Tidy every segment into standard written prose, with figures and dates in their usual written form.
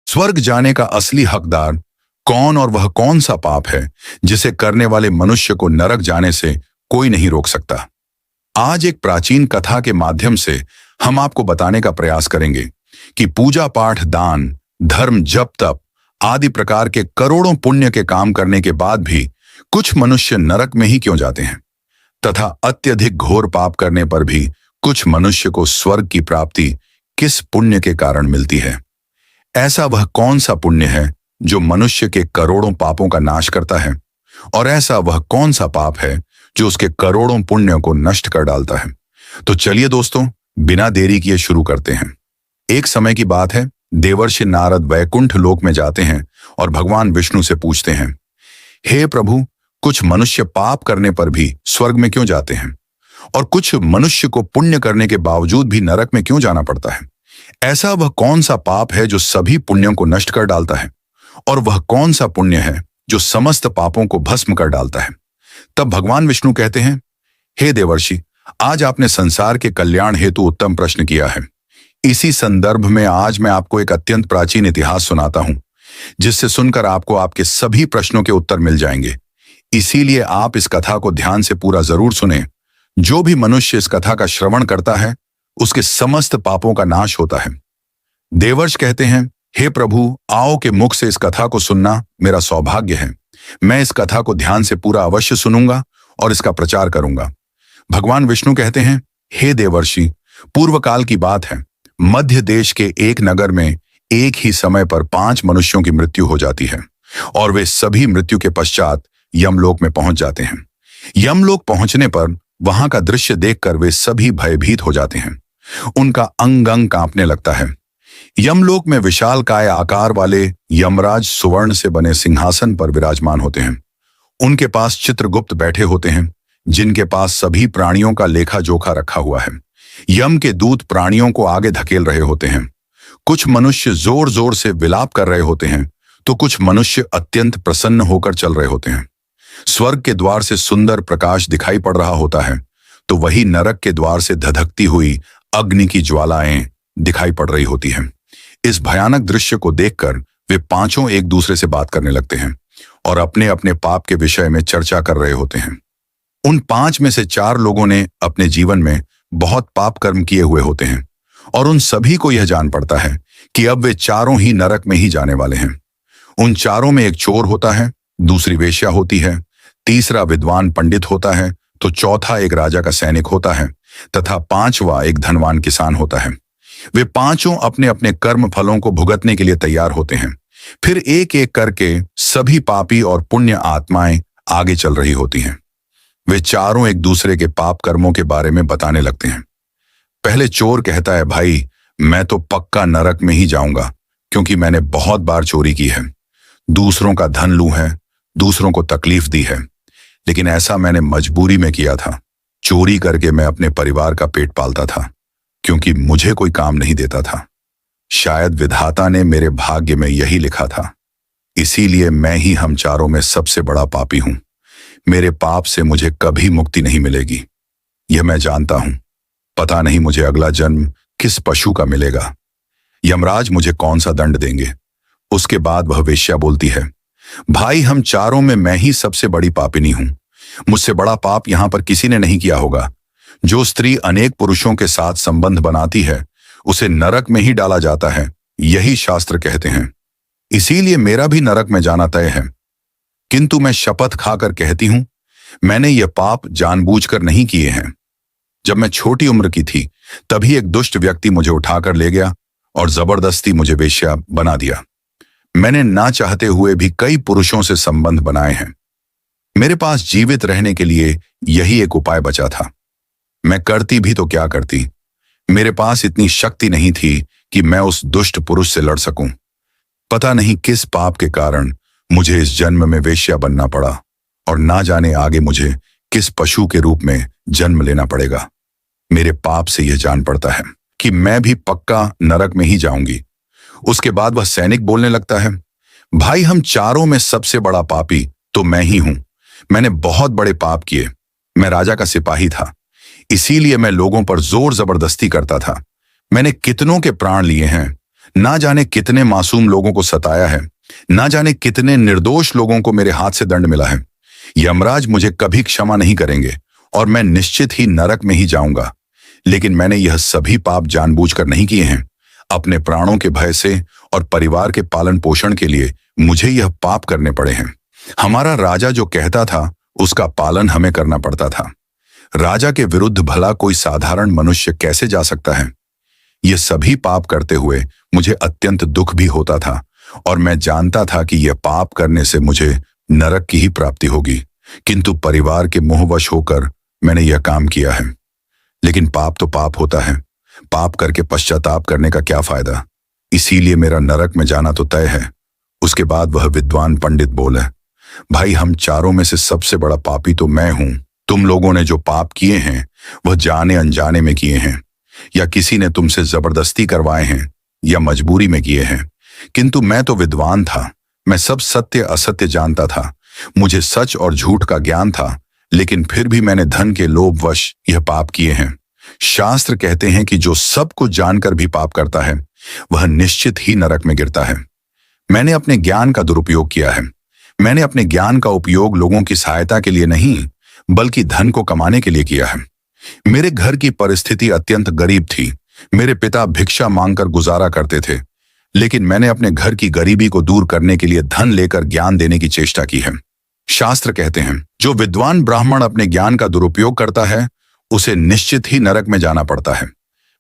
स्वर्ग जाने का असली हकदार कौन और वह कौन सा पाप है जिसे करने वाले मनुष्य को नरक जाने से कोई नहीं रोक सकता। आज एक प्राचीन कथा के माध्यम से हम आपको बताने का प्रयास करेंगे कि पूजा पाठ, दान, धर्म, जप, तप आदि प्रकार के करोड़ों पुण्य के काम करने के बाद भी कुछ मनुष्य नरक में ही क्यों जाते हैं, तथा अत्यधिक घोर पाप करने पर भी कुछ मनुष्य को स्वर्ग की प्राप्ति किस पुण्य के कारण मिलती है। ऐसा वह कौन सा पुण्य है जो मनुष्य के करोड़ों पापों का नाश करता है, और ऐसा वह कौन सा पाप है जो उसके करोड़ों पुण्यों को नष्ट कर डालता है। तो चलिए दोस्तों, बिना देरी किए शुरू करते हैं। एक समय की बात है, देवर्षि नारद वैकुंठ लोक में जाते हैं और भगवान विष्णु से पूछते हैं, हे प्रभु, कुछ मनुष्य पाप करने पर भी स्वर्ग में क्यों जाते हैं और कुछ मनुष्य को पुण्य करने के बावजूद भी नरक में क्यों जाना पड़ता है। ऐसा वह कौन सा पाप है जो सभी पुण्यों को नष्ट कर डालता है, और वह कौन सा पुण्य है जो समस्त पापों को भस्म कर डालता है। तब भगवान विष्णु कहते हैं, हे देवर्षि, आज आपने संसार के कल्याण हेतु उत्तम प्रश्न किया है। इसी संदर्भ में आज मैं आपको एक अत्यंत प्राचीन इतिहास सुनाता हूं, जिससे सुनकर आपको आपके सभी प्रश्नों के उत्तर मिल जाएंगे। इसीलिए आप इस कथा को ध्यान से पूरा जरूर सुनें। जो भी मनुष्य इस कथा का श्रवण करता है उसके समस्त पापों का नाश होता है। देवर्ष कहते हैं, हे प्रभु, आओ के मुख से इस कथा को सुनना मेरा सौभाग्य है। मैं इस कथा को ध्यान से पूरा अवश्य सुनूंगा और इसका प्रचार करूंगा। भगवान विष्णु कहते हैं, हे देवर्षि, पूर्व काल की बात है, मध्य देश के एक नगर में एक ही समय पर 5 मनुष्यों की मृत्यु हो जाती है और वे सभी मृत्यु के पश्चात यमलोक में पहुंच जाते हैं। यमलोक पहुंचने पर वहां का दृश्य देखकर वे सभी भयभीत हो जाते हैं। उनका अंग अंग कांपने लगता है। यमलोक में विशालकाय आकार वाले यमराज सुवर्ण से बने सिंहासन पर विराजमान होते हैं। उनके पास चित्रगुप्त बैठे होते हैं, जिनके पास सभी प्राणियों का लेखा जोखा रखा हुआ है। यम के दूत प्राणियों को आगे धकेल रहे होते हैं। कुछ मनुष्य जोर जोर से विलाप कर रहे होते हैं, तो कुछ मनुष्य अत्यंत प्रसन्न होकर चल रहे होते हैं। स्वर्ग के द्वार से सुंदर प्रकाश दिखाई पड़ रहा होता है, तो वही नरक के द्वार से धधकती हुई अग्नि की ज्वालाएं दिखाई पड़ रही होती हैं। इस भयानक दृश्य को देखकर वे पांचों एक दूसरे से बात करने लगते हैं और अपने अपने पाप के विषय में चर्चा कर रहे होते हैं। उन 5 में से 4 लोगों ने अपने जीवन में बहुत पाप कर्म किए हुए होते हैं और उन सभी को यह जान पड़ता है कि अब वे चारों ही नरक में ही जाने वाले हैं। उन चारों में एक चोर होता है, दूसरी वेश्या होती है, तीसरा विद्वान पंडित होता है, तो चौथा एक राजा का सैनिक होता है तथा 5वां एक धनवान किसान होता है। वे पांचों अपने अपने कर्म फलों को भुगतने के लिए तैयार होते हैं। फिर एक एक करके सभी पापी और पुण्य आत्माएं आगे चल रही होती हैं। वे चारों एक दूसरे के पाप कर्मों के बारे में बताने लगते हैं। पहले चोर कहता है, भाई, मैं तो पक्का नरक में ही जाऊंगा, क्योंकि मैंने बहुत बार चोरी की है, दूसरों का धन लूं है, दूसरों को तकलीफ दी है, लेकिन ऐसा मैंने मजबूरी में किया था। चोरी करके मैं अपने परिवार का पेट पालता था, क्योंकि मुझे कोई काम नहीं देता था। शायद विधाता ने मेरे भाग्य में यही लिखा था, इसीलिए मैं ही हम चारों में सबसे बड़ा पापी हूं। मेरे पाप से मुझे कभी मुक्ति नहीं मिलेगी, यह मैं जानता हूं। पता नहीं मुझे अगला जन्म किस पशु का मिलेगा। यमराज मुझे कौन सा दंड देंगे। उसके बाद वह वेश्या बोलती है, भाई, हम चारों में मैं ही सबसे बड़ी पापिनी हूं। मुझसे बड़ा पाप यहां पर किसी ने नहीं किया होगा। जो स्त्री अनेक पुरुषों के साथ संबंध बनाती है उसे नरक में ही डाला जाता है, यही शास्त्र कहते हैं। इसीलिए मेरा भी नरक में जाना तय है। किंतु मैं शपथ खाकर कहती हूं, मैंने ये पाप जानबूझकर नहीं किए हैं। जब मैं छोटी उम्र की थी तभी एक दुष्ट व्यक्ति मुझे उठाकर ले गया और जबरदस्ती मुझे वेश्या बना दिया। मैंने ना चाहते हुए भी कई पुरुषों से संबंध बनाए हैं। मेरे पास जीवित रहने के लिए यही एक उपाय बचा था। मैं करती भी तो क्या करती। मेरे पास इतनी शक्ति नहीं थी कि मैं उस दुष्ट पुरुष से लड़ सकूं। पता नहीं किस पाप के कारण मुझे इस जन्म में वेश्या बनना पड़ा, और ना जाने आगे मुझे किस पशु के रूप में जन्म लेना पड़ेगा। मेरे पाप से यह जान पड़ता है कि मैं भी पक्का नरक में ही जाऊंगी। उसके बाद वह सैनिक बोलने लगता है, भाई, हम चारों में सबसे बड़ा पापी तो मैं ही हूं। मैंने बहुत बड़े पाप किए। मैं राजा का सिपाही था, इसीलिए मैं लोगों पर जोर जबरदस्ती करता था। मैंने कितनों के प्राण लिए हैं, ना जाने कितने मासूम लोगों को सताया है, ना जाने कितने निर्दोष लोगों को मेरे हाथ से दंड मिला है। यमराज मुझे कभी क्षमा नहीं करेंगे और मैं निश्चित ही नरक में ही जाऊंगा। लेकिन मैंने यह सभी पाप जानबूझकर नहीं किए हैं। अपने प्राणों के भय से और परिवार के पालन पोषण के लिए मुझे यह पाप करने पड़े हैं। हमारा राजा जो कहता था उसका पालन हमें करना पड़ता था। राजा के विरुद्ध भला कोई साधारण मनुष्य कैसे जा सकता है? ये सभी पाप करते हुए मुझे अत्यंत दुख भी होता था और मैं जानता था कि यह पाप करने से मुझे नरक की ही प्राप्ति होगी। किंतु परिवार के मोहवश होकर मैंने यह काम किया है। लेकिन पाप तो पाप होता है। पाप करके पश्चाताप करने का क्या फायदा? इसीलिए मेरा नरक में जाना तो तय है। उसके बाद वह विद्वान पंडित बोले, भाई हम चारों में से सबसे बड़ा पापी तो मैं हूं। तुम लोगों ने जो पाप किए हैं वह जाने अनजाने में किए हैं, या किसी ने तुमसे जबरदस्ती करवाए हैं या मजबूरी में किए हैं। किंतु मैं तो विद्वान था। मैं सब सत्य असत्य जानता था। मुझे सच और झूठ का ज्ञान था। लेकिन फिर भी मैंने धन के लोभवश यह पाप किए हैं। शास्त्र कहते हैं कि जो सब कुछ जानकर भी पाप करता है वह निश्चित ही नरक में गिरता है। मैंने अपने ज्ञान का दुरुपयोग किया है। मैंने अपने ज्ञान का उपयोग लोगों की सहायता के लिए नहीं बल्कि धन को कमाने के लिए किया है। मेरे घर की परिस्थिति अत्यंत गरीब थी। मेरे पिता भिक्षा मांगकर गुजारा करते थे। लेकिन मैंने अपने घर की गरीबी को दूर करने के लिए धन लेकर ज्ञान देने की चेष्टा की है। शास्त्र कहते हैं जो विद्वान ब्राह्मण अपने ज्ञान का दुरुपयोग करता है उसे निश्चित ही नरक में जाना पड़ता है।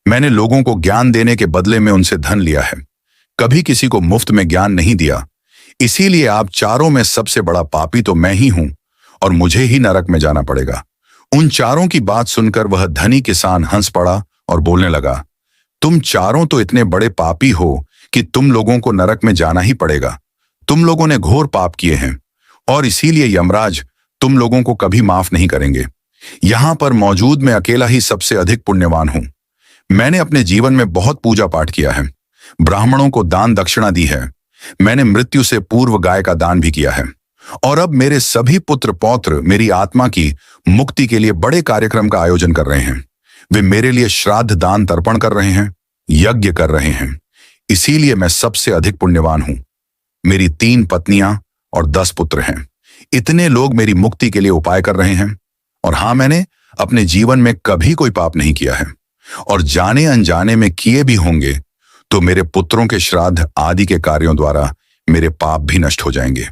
मैंने लोगों को ज्ञान देने के बदले में उनसे धन लिया है। कभी किसी को मुफ्त में ज्ञान नहीं दिया। इसीलिए आप चारों में सबसे बड़ा पापी तो मैं ही हूं और मुझे ही नरक में जाना पड़ेगा। उन चारों की बात सुनकर वह धनी किसान हंस पड़ा और बोलने लगा, तुम चारों तो इतने बड़े पापी हो कि तुम लोगों को नरक में जाना ही पड़ेगा। तुम लोगों ने घोर पाप किए हैं और इसीलिए यमराज तुम लोगों को कभी माफ नहीं करेंगे। यहां पर मौजूद मैं अकेला ही सबसे अधिक पुण्यवान हूं। मैंने अपने जीवन में बहुत पूजा पाठ किया है, ब्राह्मणों को दान दक्षिणा दी है। मैंने मृत्यु से पूर्व गाय का दान भी किया है और अब मेरे सभी पुत्र पौत्र मेरी आत्मा की मुक्ति के लिए बड़े कार्यक्रम का आयोजन कर रहे हैं। वे मेरे लिए श्राद्ध दान तर्पण कर रहे हैं, यज्ञ कर रहे हैं। इसीलिए मैं सबसे अधिक पुण्यवान हूं। मेरी 3 पत्नियां और 10 पुत्र हैं। इतने लोग मेरी मुक्ति के लिए उपाय कर रहे हैं। और हां, मैंने अपने जीवन में कभी कोई पाप नहीं किया है और जाने अनजाने में किए भी होंगे तो मेरे पुत्रों के श्राद्ध आदि के कार्यों द्वारा मेरे पाप भी नष्ट हो जाएंगे।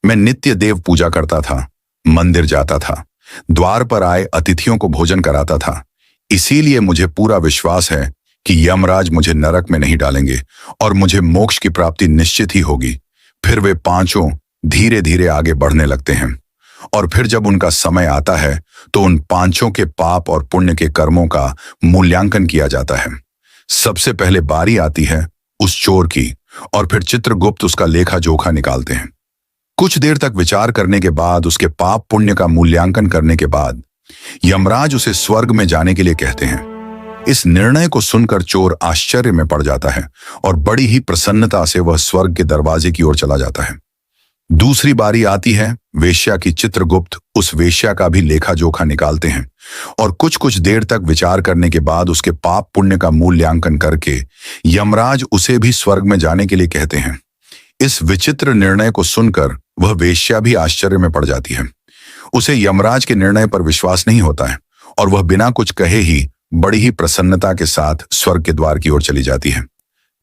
मैं नित्य देव पूजा करता था, मंदिर जाता था, द्वार पर आए अतिथियों को भोजन कराता था। इसीलिए मुझे पूरा विश्वास है कि यमराज मुझे नरक में नहीं डालेंगे और मुझे मोक्ष की प्राप्ति निश्चित ही होगी। फिर वे पांचों धीरे धीरे आगे बढ़ने लगते हैं और फिर जब उनका समय आता है तो उन पांचों के पाप और पुण्य के कर्मों का मूल्यांकन किया जाता है। सबसे पहले बारी आती है उस चोर की और फिर चित्रगुप्त उसका लेखा जोखा निकालते हैं। कुछ देर तक विचार करने के बाद, उसके पाप पुण्य का मूल्यांकन करने के बाद यमराज उसे स्वर्ग में जाने के लिए कहते हैं। इस निर्णय को सुनकर चोर आश्चर्य में पड़ जाता है और बड़ी ही प्रसन्नता से वह स्वर्ग के दरवाजे की ओर चला जाता है। दूसरी बारी आती है वेश्या की। चित्रगुप्त उस वेश्या का भी लेखा जोखा निकालते हैं और कुछ कुछ देर तक विचार करने के बाद उसके पाप पुण्य का मूल्यांकन करके यमराज उसे भी स्वर्ग में जाने के लिए कहते हैं। इस विचित्र निर्णय को सुनकर वह वेश्या भी आश्चर्य में पड़ जाती है। उसे यमराज के निर्णय पर विश्वास नहीं होता है और वह बिना कुछ कहे ही बड़ी ही प्रसन्नता के साथ स्वर्ग के द्वार की ओर चली जाती है।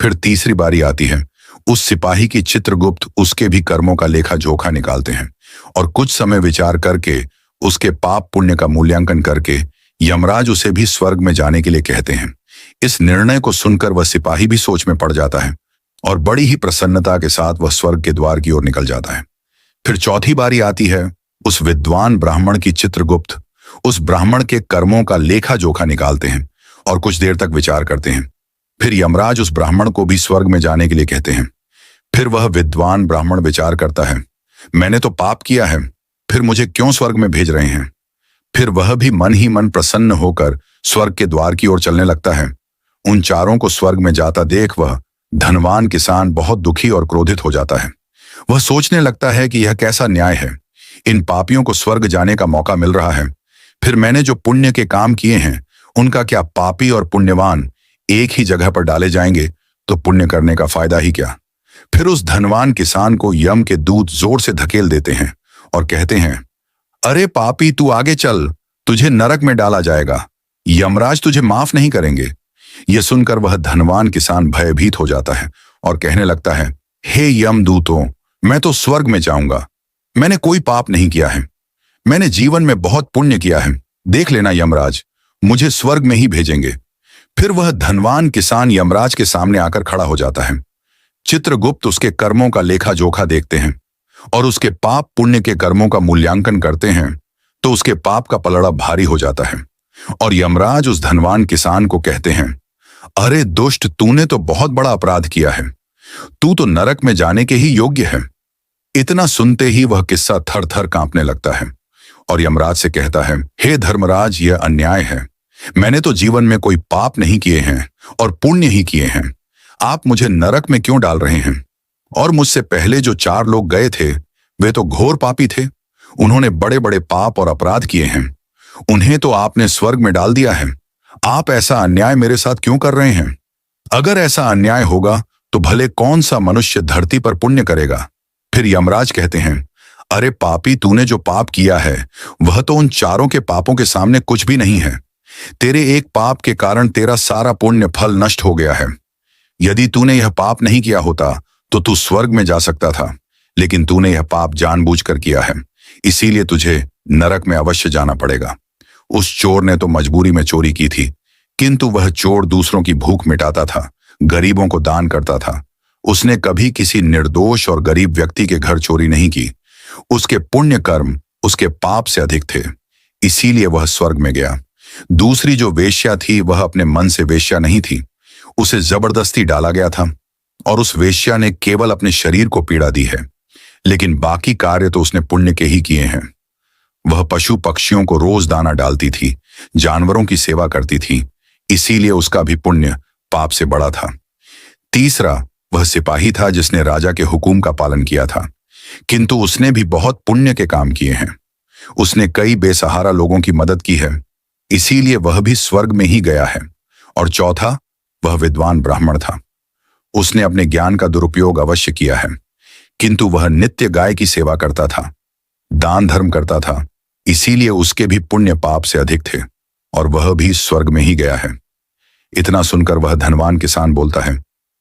फिर तीसरी बारी आती है उस सिपाही की। चित्रगुप्त उसके भी कर्मों का लेखा जोखा निकालते हैं और कुछ समय विचार करके उसके पाप पुण्य का मूल्यांकन करके यमराज उसे भी स्वर्ग में जाने के लिए कहते हैं। इस निर्णय को सुनकर वह सिपाही भी सोच में पड़ जाता है और बड़ी ही प्रसन्नता के साथ वह स्वर्ग के द्वार की ओर निकल जाता है। फिर चौथी बारी आती है उस विद्वान ब्राह्मण की। चित्रगुप्त उस ब्राह्मण के कर्मों का लेखा जोखा निकालते हैं और कुछ देर तक विचार करते हैं। फिर यमराज उस ब्राह्मण को भी स्वर्ग में जाने के लिए कहते हैं। फिर वह विद्वान ब्राह्मण विचार करता है, मैंने तो पाप किया है, फिर मुझे क्यों स्वर्ग में भेज रहे हैं? फिर वह भी मन ही मन प्रसन्न होकर स्वर्ग के द्वार की ओर चलने लगता है। उन चारों को स्वर्ग में जाता देख वह धनवान किसान बहुत दुखी और क्रोधित हो जाता है। वह सोचने लगता है कि यह कैसा न्याय है। इन पापियों को स्वर्ग जाने का मौका मिल रहा है, फिर मैंने जो पुण्य के काम किए हैं उनका क्या पापी और पुण्यवान एक ही जगह पर डाले जाएंगे? तो पुण्य करने का फायदा ही क्या। फिर उस धनवान किसान को यम के दूत जोर से धकेल देते हैं और कहते हैं, अरे पापी, तू आगे चल, तुझे नरक में डाला जाएगा, यमराज तुझे माफ नहीं करेंगे। यह सुनकर वह धनवान किसान भयभीत हो जाता है और कहने लगता है, हे यमदूतों, मैं तो स्वर्ग में जाऊंगा, मैंने कोई पाप नहीं किया है, मैंने जीवन में बहुत पुण्य किया है, देख लेना यमराज, मुझे स्वर्ग में ही भेजेंगे। फिर वह धनवान किसान यमराज के सामने आकर खड़ा हो जाता है। चित्रगुप्त उसके कर्मों का लेखा जोखा देखते हैं और उसके पाप पुण्य के कर्मों का मूल्यांकन करते हैं तो उसके पाप का पलड़ा भारी हो जाता है और यमराज उस धनवान किसान को कहते हैं, अरे दुष्ट, तूने तो बहुत बड़ा अपराध किया है, तू तो नरक में जाने के ही योग्य है। इतना सुनते ही वह किस्सा थर थर कांपने लगता है और यमराज से कहता है, हे धर्मराज, यह अन्याय है, मैंने तो जीवन में कोई पाप नहीं किए हैं और पुण्य ही किए हैं, आप मुझे नरक में क्यों डाल रहे हैं। और मुझसे पहले जो 4 लोग गए थे वे तो घोर पापी थे, उन्होंने बड़े बड़े पाप और अपराध किए हैं, उन्हें तो आपने स्वर्ग में डाल दिया है, आप ऐसा अन्याय मेरे साथ क्यों कर रहे हैं। अगर ऐसा अन्याय होगा तो भले कौन सा मनुष्य धरती पर पुण्य करेगा। फिर यमराज कहते हैं, अरे पापी, तूने जो पाप किया है वह तो उन 4 के पापों के सामने कुछ भी नहीं है, तेरे एक पाप के कारण तेरा सारा पुण्य फल नष्ट हो गया है। यदि तूने यह पाप नहीं किया होता तो तू स्वर्ग में जा सकता था, लेकिन तूने यह पाप जानबूझकर किया है, इसीलिए तुझे नरक में अवश्य जाना पड़ेगा। उस चोर ने तो मजबूरी में चोरी की थी, किंतु वह चोर दूसरों की भूख मिटाता था, गरीबों को दान करता था, उसने कभी किसी निर्दोष और गरीब व्यक्ति के घर चोरी नहीं की। उसके पुण्य कर्म उसके पाप से अधिक थे, इसीलिए वह स्वर्ग में गया। दूसरी जो वेश्या थी वह अपने मन से वेश्या नहीं थी, उसे जबरदस्ती डाला गया था और उस वेश्या ने केवल अपने शरीर को पीड़ा दी है, लेकिन बाकी कार्य तो उसने पुण्य के ही किए हैं। वह पशु पक्षियों को रोज दाना डालती थी, जानवरों की सेवा करती थी, इसीलिए उसका भी पुण्य पाप से बड़ा था। तीसरा, वह सिपाही था जिसने राजा के हुकुम का पालन किया था, किंतु उसने भी बहुत पुण्य के काम किए हैं, उसने कई बेसहारा लोगों की मदद की है, इसीलिए वह भी स्वर्ग में ही गया है। और चौथा, वह विद्वान ब्राह्मण था, उसने अपने ज्ञान का दुरुपयोग अवश्य किया है, किंतु वह नित्य गाय की सेवा करता था, दान धर्म करता था, इसीलिए उसके भी पुण्य पाप से अधिक थे और वह भी स्वर्ग में ही गया है। इतना सुनकर वह धनवान किसान बोलता है,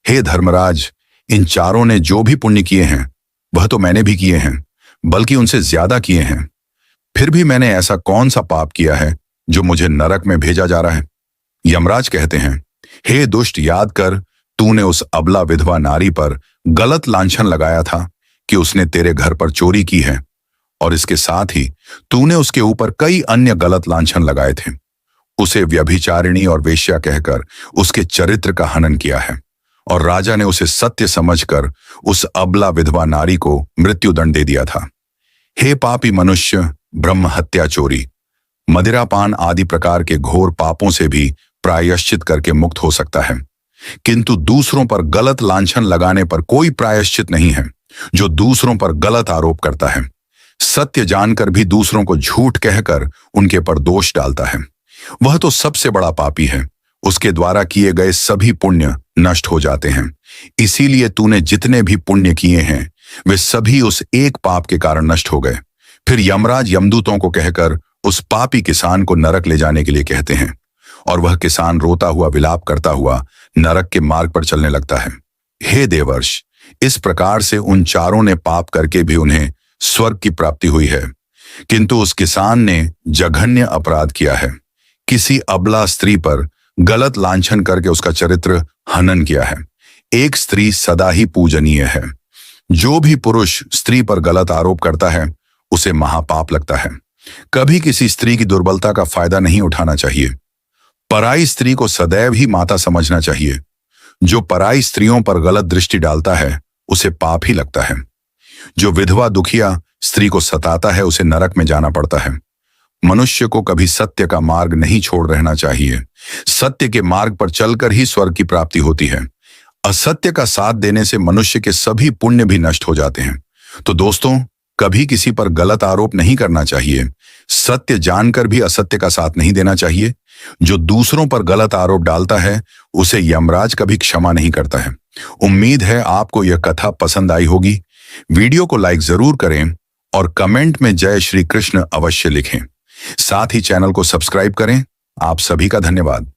हे धर्मराज, इन 4 ने जो भी पुण्य किए हैं वह तो मैंने भी किए हैं, बल्कि उनसे ज्यादा किए हैं, फिर भी मैंने ऐसा कौन सा पाप किया है जो मुझे नरक में भेजा जा रहा है। यमराज कहते हैं, हे दुष्ट, याद कर, तूने उस अबला विधवा नारी पर गलत लांछन लगाया था कि उसने तेरे घर पर चोरी की है, और इसके साथ ही तूने उसके ऊपर कई अन्य गलत लांछन लगाए थे। उसे व्यभिचारिणी और वेश्या कहकर उसके चरित्र का हनन किया है और राजा ने उसे सत्य समझकर उस अबला विधवा नारी को मृत्युदंड दे दिया था। हे पापी मनुष्य, ब्रह्म हत्या, चोरी, मदिरापान आदि प्रकार के घोर पापों से भी प्रायश्चित करके मुक्त हो सकता है, किंतु दूसरों पर गलत लांछन लगाने पर कोई प्रायश्चित नहीं है। जो दूसरों पर गलत आरोप करता है, सत्य जानकर भी दूसरों को झूठ कहकर उनके पर दोष डालता है, वह तो सबसे बड़ा पापी है, उसके द्वारा किए गए सभी पुण्य नष्ट हो जाते हैं। इसीलिए तूने जितने भी पुण्य किए हैं वे सभी उस एक पाप के कारण नष्ट हो गए। फिर यमराज यमदूतों को कहकर उस पापी किसान को नरक ले जाने के लिए कहते हैं और वह किसान रोता हुआ विलाप करता हुआ नरक के मार्ग पर चलने लगता है। हे देवर्ष, इस प्रकार से उन 4 ने पाप करके भी उन्हें स्वर्ग की प्राप्ति हुई है, किंतु उस किसान ने जघन्य अपराध किया है, किसी अबला स्त्री पर गलत लांछन करके उसका चरित्र हनन किया है। एक स्त्री सदा ही पूजनीय है, जो भी पुरुष स्त्री पर गलत आरोप करता है उसे महापाप लगता है। कभी किसी स्त्री की दुर्बलता का फायदा नहीं उठाना चाहिए, पराई स्त्री को सदैव ही माता समझना चाहिए। जो पराई स्त्रियों पर गलत दृष्टि डालता है उसे पाप ही लगता है। जो विधवा दुखिया स्त्री को सताता है उसे नरक में जाना पड़ता है। मनुष्य को कभी सत्य का मार्ग नहीं छोड़ रहना चाहिए, सत्य के मार्ग पर चलकर ही स्वर्ग की प्राप्ति होती है। असत्य का साथ देने से मनुष्य के सभी पुण्य भी नष्ट हो जाते हैं। तो दोस्तों, कभी किसी पर गलत आरोप नहीं करना चाहिए। सत्य जानकर भी असत्य का साथ नहीं देना चाहिए। जो दूसरों पर गलत आरोप डालता है उसे यमराज कभी क्षमा नहीं करता है। उम्मीद है आपको यह कथा पसंद आई होगी। वीडियो को लाइक जरूर करें और कमेंट में जय श्री कृष्ण अवश्य लिखें। साथ ही चैनल को सब्सक्राइब करें। आप सभी का धन्यवाद।